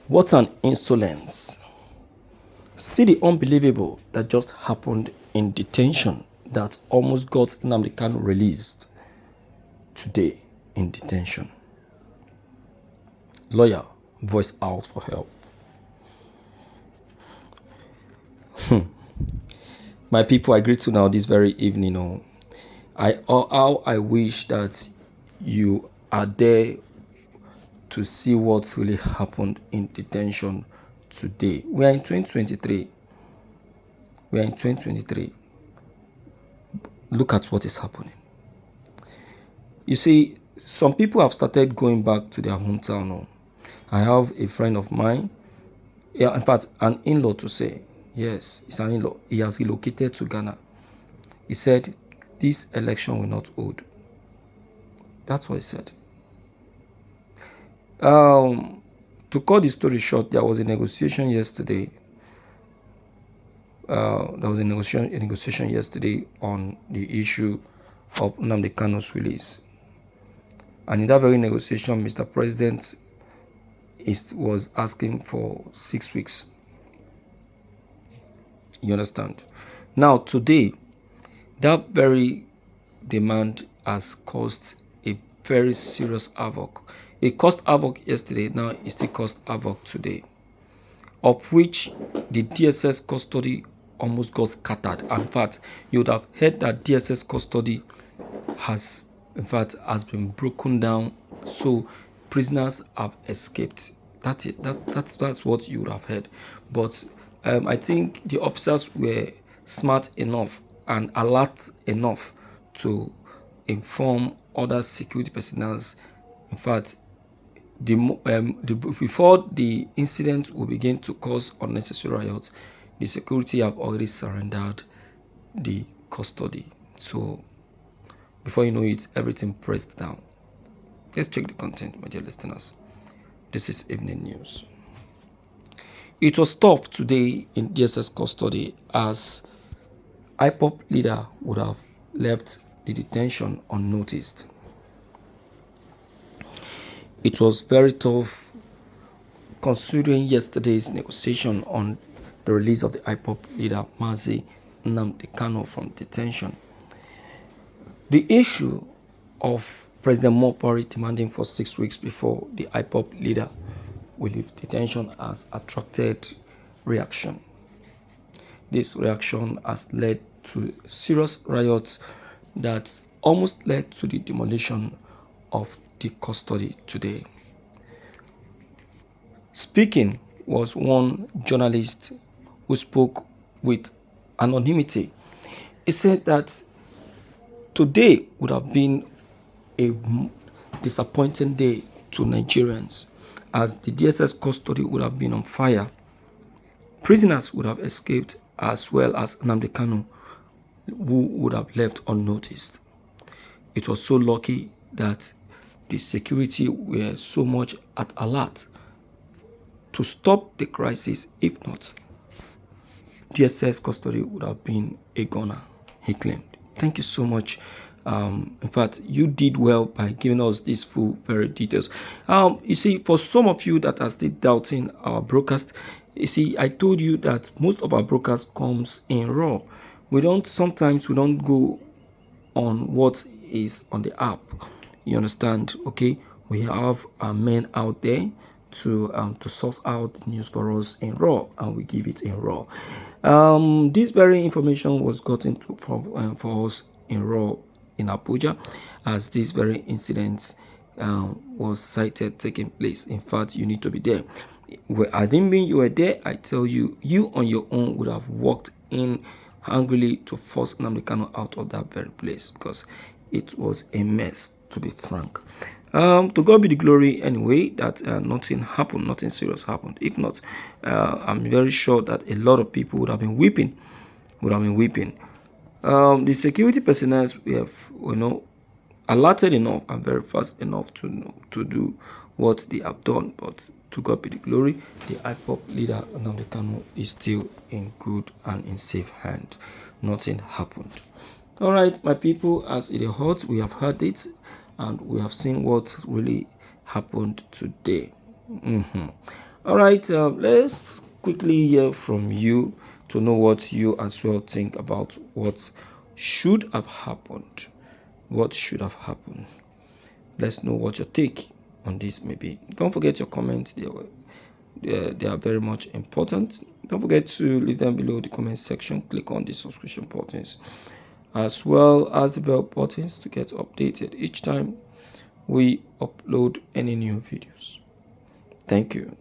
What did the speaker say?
What an insolence. See the unbelievable that just happened in detention that almost got Nnamdi Kanu released today in detention. Lawyer voice out for help. My people, I greet you now this very evening. How I wish that you are there to see what really happened in detention today. We are in 2023. Look at what is happening. You see, some people have started going back to their hometown. I have a friend of mine, in fact, an in-law to say. Yes, it's an in-law. He has relocated to Ghana. He said, this election will not hold. That's what he said. To cut the story short, there was a negotiation yesterday. There was a negotiation yesterday on the issue of Nnamdi Kanu's release. And in that very negotiation, Mr. President was asking for 6 weeks. You understand? Now, today, that very demand has caused a very serious havoc. It caused havoc yesterday, now it still caused havoc today, of which the DSS custody almost got scattered. In fact, you would have heard that DSS custody has been broken down, so prisoners have escaped. That's it. That's what you would have heard. But I think the officers were smart enough and alert enough to inform other security personnel. In fact, before the incident will begin to cause unnecessary riots, the security have already surrendered the custody. So before you know it, everything pressed down. Let's check the content, my dear listeners. This is evening news. It was tough today in DSS custody as IPOB leader would have left the detention unnoticed. It was very tough considering yesterday's negotiation on the release of the IPOB leader Mazi Nnamdi Kanu from detention. The issue of President Mopari demanding for 6 weeks before the IPOB leader will leave detention has attracted reaction. This reaction has led to serious riots that almost led to the demolition of the custody today. Speaking was one journalist who spoke with anonymity. He said that today would have been a disappointing day to Nigerians, as the DSS custody would have been on fire. Prisoners would have escaped, as well as Nnamdi Kanu, who would have left unnoticed. It was so lucky that the security were so much at alert to stop the crisis. If not, DSS custody would have been a goner, he claimed. Thank you so much. In fact, you did well by giving us these full, very details. You see, for some of you that are still doubting our broadcast, you see, I told you that most of our broadcast comes in raw. Sometimes we don't go on what is on the app. You understand? Okay, we have our men out there to source out the news for us in raw, and we give it in raw. This very information was gotten for us in raw in Abuja, as this very incident was taking place. In fact, you need to be there. I didn't mean you were there. I tell you, you on your own would have walked in angrily to force Nnamdi Kanu out of that very place, because it was a mess, to be frank. To God be the glory anyway that nothing happened, nothing serious happened. If not, I'm very sure that a lot of people would have been weeping. The security personnel we have, alerted enough and very fast enough to do what they have done. But to God be the glory, the IPOB leader Nnamdi Kanu is still in good and in safe hand. Nothing happened. All right, my people, as it is hot, we have heard it and we have seen what really happened today. All right, let's quickly hear from you to know what you as well think about what should have happened. What should have happened? Let's know what your take on this may be. Don't forget your comments. They are very much important. Don't forget to leave them below the comment section. Click on the subscription buttons as well as the bell buttons to get updated each time we upload any new videos. Thank you.